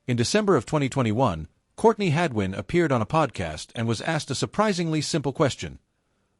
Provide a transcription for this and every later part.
In December of 2021, Courtney Hadwin appeared on a podcast and was asked a surprisingly simple question.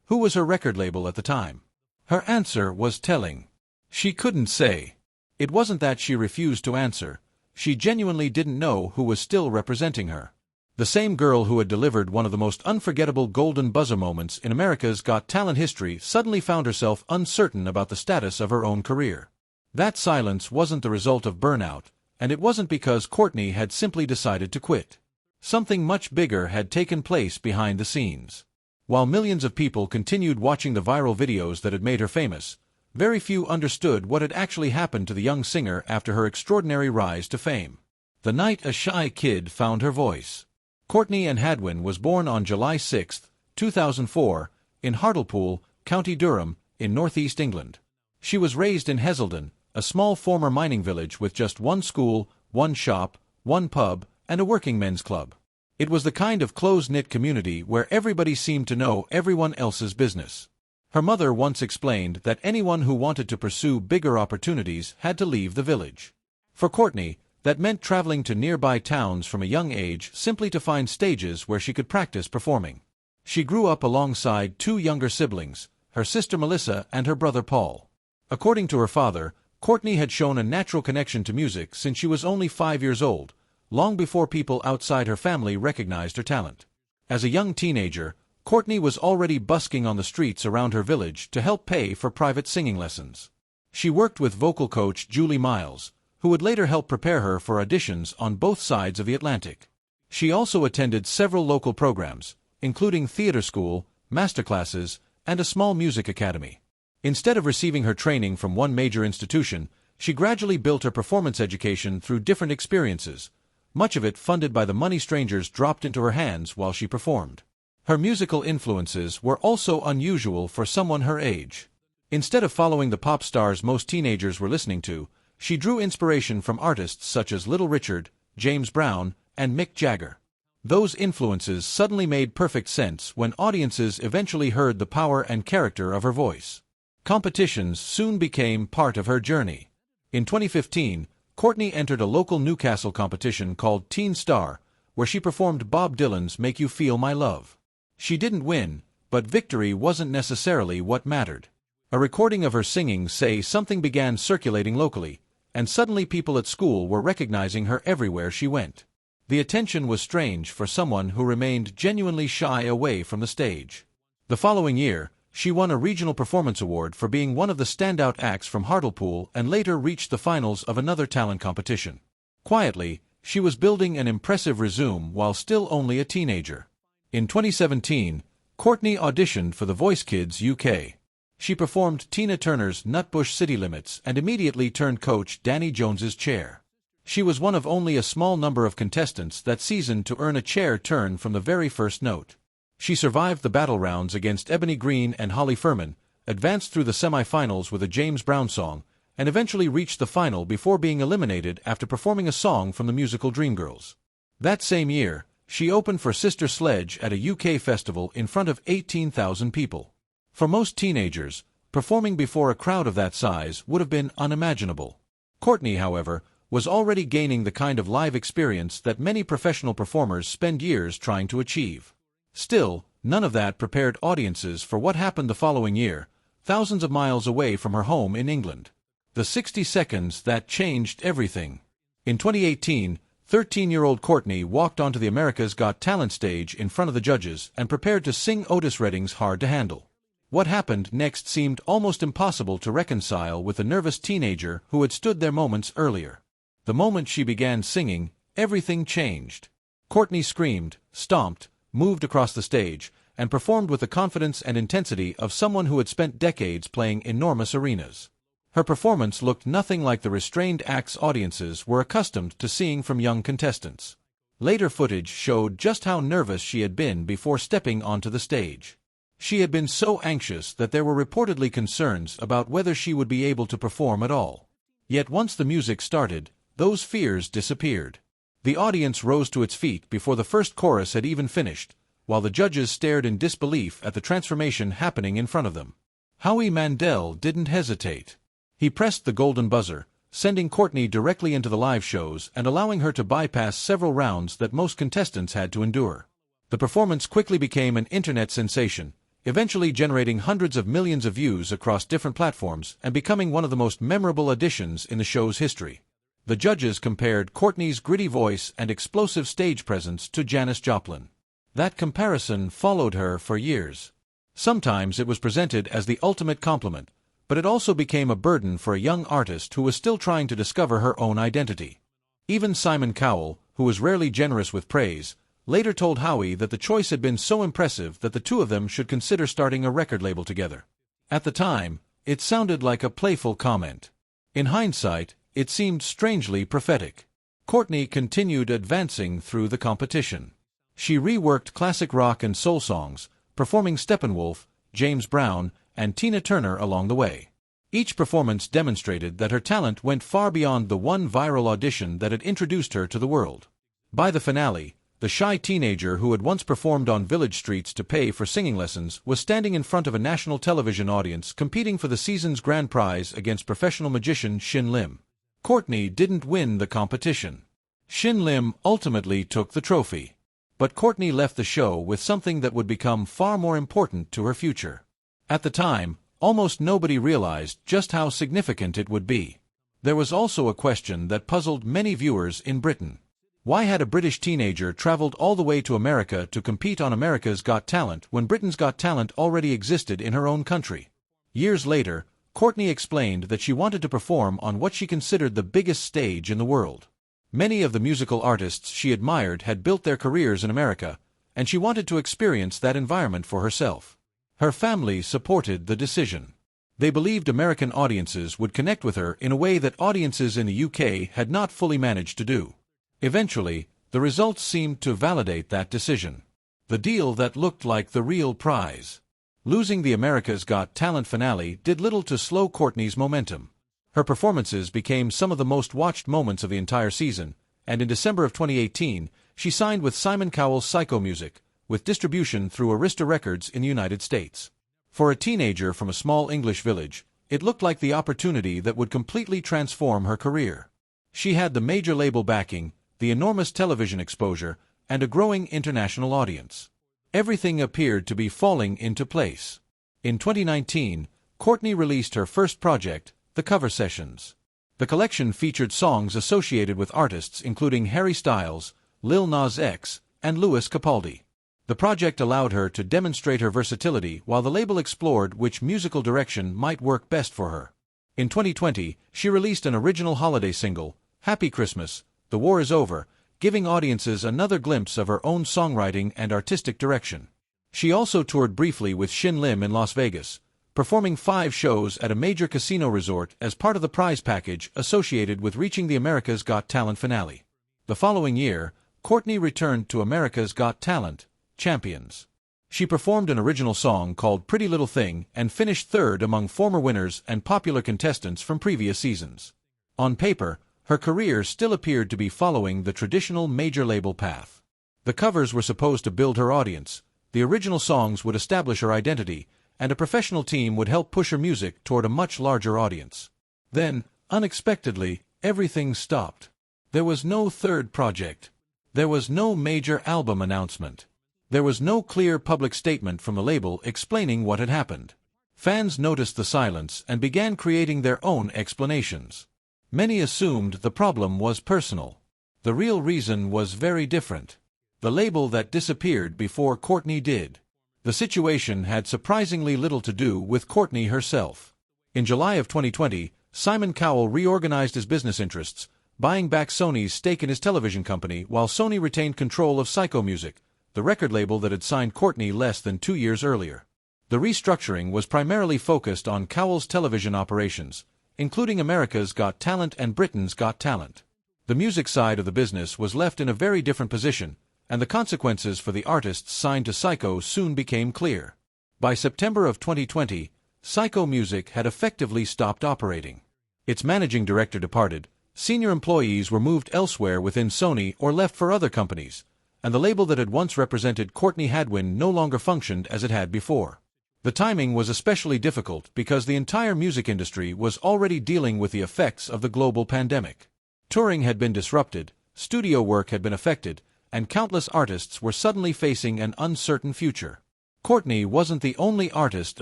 Who was her record label at the time? Her answer was telling. She couldn't say. It wasn't that she refused to answer. She genuinely didn't know who was still representing her. The same girl who had delivered one of the most unforgettable golden buzzer moments in America's Got Talent history suddenly found herself uncertain about the status of her own career. That silence wasn't the result of burnout, and it wasn't because Courtney had simply decided to quit. Something much bigger had taken place behind the scenes. While millions of people continued watching the viral videos that had made her famous, very few understood what had actually happened to the young singer after her extraordinary rise to fame. The night a shy kid found her voice. Courtney Ann Hadwin was born on July 6, 2004, in Hartlepool, County Durham, in northeast England. She was raised in Heselden, a small former mining village with just one school, one shop, one pub, and a working men's club. It was the kind of close-knit community where everybody seemed to know everyone else's business. Her mother once explained that anyone who wanted to pursue bigger opportunities had to leave the village. For Courtney, that meant traveling to nearby towns from a young age simply to find stages where she could practice performing. She grew up alongside two younger siblings, her sister Melissa and her brother Paul. According to her father, Courtney had shown a natural connection to music since she was only 5 years old, long before people outside her family recognized her talent. As a young teenager, Courtney was already busking on the streets around her village to help pay for private singing lessons. She worked with vocal coach Julie Miles, who would later help prepare her for auditions on both sides of the Atlantic. She also attended several local programs, including theater school, masterclasses, and a small music academy. Instead of receiving her training from one major institution, she gradually built her performance education through different experiences, much of it funded by the money strangers dropped into her hands while she performed. Her musical influences were also unusual for someone her age. Instead of following the pop stars most teenagers were listening to, she drew inspiration from artists such as Little Richard, James Brown, and Mick Jagger. Those influences suddenly made perfect sense when audiences eventually heard the power and character of her voice. Competitions soon became part of her journey. In 2015, Courtney entered a local Newcastle competition called Teen Star, where she performed Bob Dylan's Make You Feel My Love. She didn't win, but victory wasn't necessarily what mattered. A recording of her singing "Say Something" began circulating locally, and suddenly people at school were recognizing her everywhere she went. The attention was strange for someone who remained genuinely shy away from the stage. The following year, she won a regional performance award for being one of the standout acts from Hartlepool and later reached the finals of another talent competition. Quietly, she was building an impressive resume while still only a teenager. In 2017, Courtney auditioned for The Voice Kids UK. She performed Tina Turner's Nutbush City Limits and immediately turned coach Danny Jones's chair. She was one of only a small number of contestants that season to earn a chair turn from the very first note. She survived the battle rounds against Ebony Green and Holly Furman, advanced through the semi-finals with a James Brown song, and eventually reached the final before being eliminated after performing a song from the musical Dreamgirls. That same year, she opened for Sister Sledge at a UK festival in front of 18,000 people. For most teenagers, performing before a crowd of that size would have been unimaginable. Courtney, however, was already gaining the kind of live experience that many professional performers spend years trying to achieve. Still, none of that prepared audiences for what happened the following year, thousands of miles away from her home in England. The 60 seconds that changed everything. In 2018, 13-year-old Courtney walked onto the America's Got Talent stage in front of the judges and prepared to sing Otis Redding's Hard to Handle. What happened next seemed almost impossible to reconcile with the nervous teenager who had stood there moments earlier. The moment she began singing, everything changed. Courtney screamed, stomped, moved across the stage, and performed with the confidence and intensity of someone who had spent decades playing enormous arenas. Her performance looked nothing like the restrained acts audiences were accustomed to seeing from young contestants. Later footage showed just how nervous she had been before stepping onto the stage. She had been so anxious that there were reportedly concerns about whether she would be able to perform at all. Yet once the music started, those fears disappeared. The audience rose to its feet before the first chorus had even finished, while the judges stared in disbelief at the transformation happening in front of them. Howie Mandel didn't hesitate. He pressed the golden buzzer, sending Courtney directly into the live shows and allowing her to bypass several rounds that most contestants had to endure. The performance quickly became an internet sensation, eventually generating hundreds of millions of views across different platforms and becoming one of the most memorable additions in the show's history. The judges compared Courtney's gritty voice and explosive stage presence to Janis Joplin. That comparison followed her for years. Sometimes it was presented as the ultimate compliment, but it also became a burden for a young artist who was still trying to discover her own identity. Even Simon Cowell, who was rarely generous with praise, later told Howie that the choice had been so impressive that the two of them should consider starting a record label together. At the time, it sounded like a playful comment. In hindsight, it seemed strangely prophetic. Courtney continued advancing through the competition. She reworked classic rock and soul songs, performing Steppenwolf, James Brown, and Tina Turner along the way. Each performance demonstrated that her talent went far beyond the one viral audition that had introduced her to the world. By the finale, the shy teenager who had once performed on village streets to pay for singing lessons was standing in front of a national television audience competing for the season's grand prize against professional magician Shin Lim. Courtney didn't win the competition. Shin Lim ultimately took the trophy. But Courtney left the show with something that would become far more important to her future. At the time, almost nobody realized just how significant it would be. There was also a question that puzzled many viewers in Britain. Why had a British teenager traveled all the way to America to compete on America's Got Talent when Britain's Got Talent already existed in her own country? Years later, Courtney explained that she wanted to perform on what she considered the biggest stage in the world. Many of the musical artists she admired had built their careers in America, and she wanted to experience that environment for herself. Her family supported the decision. They believed American audiences would connect with her in a way that audiences in the UK had not fully managed to do. Eventually, the results seemed to validate that decision. The deal that looked like the real prize. Losing the America's Got Talent finale did little to slow Courtney's momentum. Her performances became some of the most watched moments of the entire season, and in December of 2018, she signed with Simon Cowell's Syco Music, with distribution through Arista Records in the United States. For a teenager from a small English village, it looked like the opportunity that would completely transform her career. She had the major label backing, the enormous television exposure, and a growing international audience. Everything appeared to be falling into place. In 2019, Courtney released her first project, The Cover Sessions. The collection featured songs associated with artists including Harry Styles, Lil Nas X, and Lewis Capaldi. The project allowed her to demonstrate her versatility while the label explored which musical direction might work best for her. In 2020, she released an original holiday single, Happy Christmas, The War Is Over, giving audiences another glimpse of her own songwriting and artistic direction. She also toured briefly with Shin Lim in Las Vegas, performing 5 shows at a major casino resort as part of the prize package associated with reaching the America's Got Talent finale. The following year, Courtney returned to America's Got Talent, Champions. She performed an original song called Pretty Little Thing and finished third among former winners and popular contestants from previous seasons. On paper, her career still appeared to be following the traditional major label path. The covers were supposed to build her audience, the original songs would establish her identity, and a professional team would help push her music toward a much larger audience. Then, unexpectedly, everything stopped. There was no third project. There was no major album announcement. There was no clear public statement from the label explaining what had happened. Fans noticed the silence and began creating their own explanations. Many assumed the problem was personal. The real reason was very different. The label that disappeared before Courtney did. The situation had surprisingly little to do with Courtney herself. In July of 2020, Simon Cowell reorganized his business interests, buying back Sony's stake in his television company while Sony retained control of Syco Music, the record label that had signed Courtney less than 2 years earlier. The restructuring was primarily focused on Cowell's television operations, including America's Got Talent and Britain's Got Talent. The music side of the business was left in a very different position, and the consequences for the artists signed to Syco soon became clear. By September of 2020, Syco Music had effectively stopped operating. Its managing director departed, senior employees were moved elsewhere within Sony or left for other companies, and the label that had once represented Courtney Hadwin no longer functioned as it had before. The timing was especially difficult because the entire music industry was already dealing with the effects of the global pandemic. Touring had been disrupted, studio work had been affected, and countless artists were suddenly facing an uncertain future. Courtney wasn't the only artist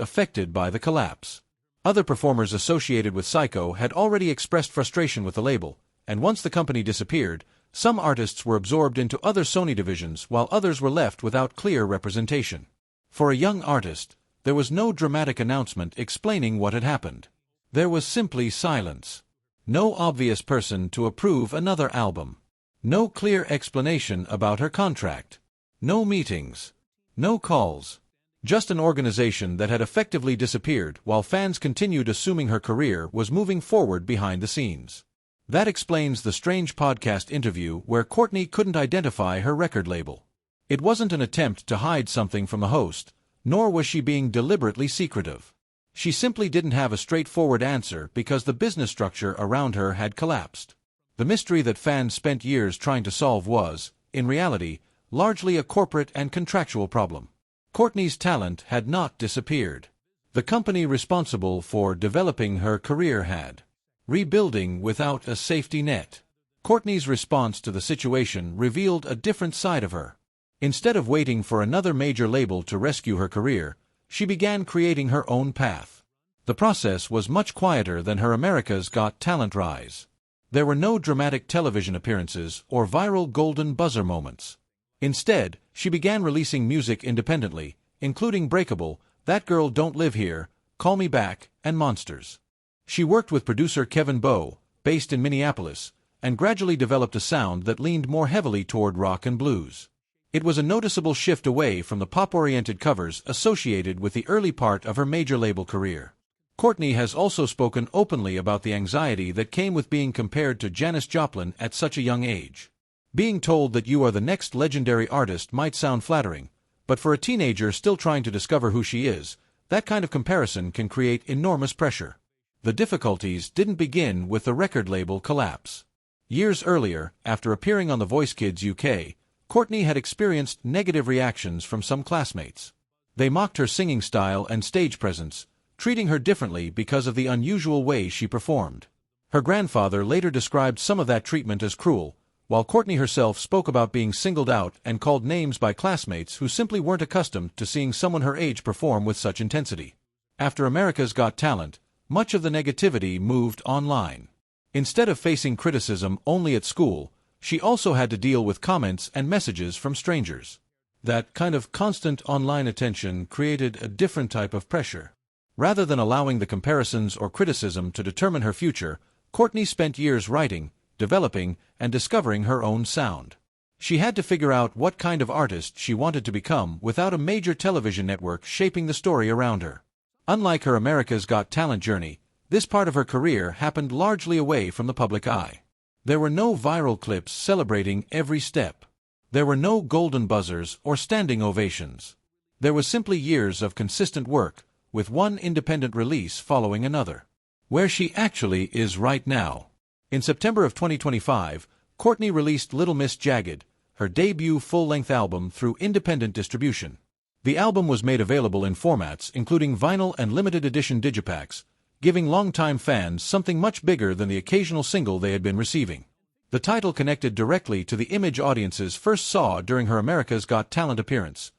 affected by the collapse. Other performers associated with Syco had already expressed frustration with the label, and once the company disappeared, some artists were absorbed into other Sony divisions while others were left without clear representation. For a young artist, there was no dramatic announcement explaining what had happened. There was simply silence. No obvious person to approve another album. No clear explanation about her contract. No meetings. No calls. Just an organization that had effectively disappeared while fans continued assuming her career was moving forward behind the scenes. That explains the strange podcast interview where Courtney couldn't identify her record label. It wasn't an attempt to hide something from the host, nor was she being deliberately secretive. She simply didn't have a straightforward answer because the business structure around her had collapsed. The mystery that fans spent years trying to solve was, in reality, largely a corporate and contractual problem. Courtney's talent had not disappeared. The company responsible for developing her career had. Rebuilding without a safety net. Courtney's response to the situation revealed a different side of her. Instead of waiting for another major label to rescue her career, she began creating her own path. The process was much quieter than her America's Got Talent rise. There were no dramatic television appearances or viral golden buzzer moments. Instead, she began releasing music independently, including Breakable, That Girl Don't Live Here, Call Me Back, and Monsters. She worked with producer Kevin Bowe, based in Minneapolis, and gradually developed a sound that leaned more heavily toward rock and blues. It was a noticeable shift away from the pop-oriented covers associated with the early part of her major label career. Courtney has also spoken openly about the anxiety that came with being compared to Janis Joplin at such a young age. Being told that you are the next legendary artist might sound flattering, but for a teenager still trying to discover who she is, that kind of comparison can create enormous pressure. The difficulties didn't begin with the record label collapse. Years earlier, after appearing on The Voice Kids UK, Courtney had experienced negative reactions from some classmates. They mocked her singing style and stage presence, treating her differently because of the unusual way she performed. Her grandfather later described some of that treatment as cruel, while Courtney herself spoke about being singled out and called names by classmates who simply weren't accustomed to seeing someone her age perform with such intensity. After America's Got Talent, much of the negativity moved online. Instead of facing criticism only at school, she also had to deal with comments and messages from strangers. That kind of constant online attention created a different type of pressure. Rather than allowing the comparisons or criticism to determine her future, Courtney spent years writing, developing, and discovering her own sound. She had to figure out what kind of artist she wanted to become without a major television network shaping the story around her. Unlike her America's Got Talent journey, this part of her career happened largely away from the public eye. There were no viral clips celebrating every step. There were no golden buzzers or standing ovations. There was simply years of consistent work, with one independent release following another. Where she actually is right now. In September of 2025, Courtney released Little Miss Jagged, her debut full-length album through independent distribution. The album was made available in formats including vinyl and limited edition digipacks, giving longtime fans something much bigger than the occasional single they had been receiving. The title connected directly to the image audiences first saw during her America's Got Talent appearance,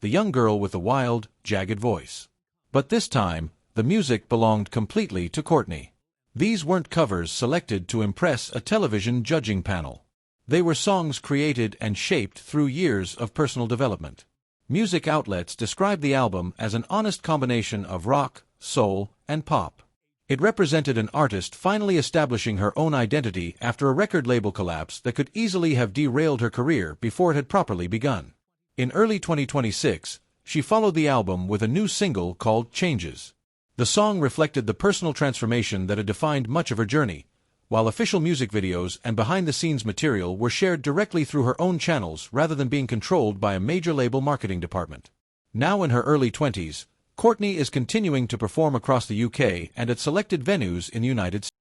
the young girl with the wild, jagged voice. But this time, the music belonged completely to Courtney. These weren't covers selected to impress a television judging panel. They were songs created and shaped through years of personal development. Music outlets described the album as an honest combination of rock, soul, and pop. It represented an artist finally establishing her own identity after a record label collapse that could easily have derailed her career before it had properly begun. In early 2026, she followed the album with a new single called Changes. The song reflected the personal transformation that had defined much of her journey, while official music videos and behind-the-scenes material were shared directly through her own channels rather than being controlled by a major label marketing department. Now in her early 20s, Courtney is continuing to perform across the UK and at selected venues in the United States.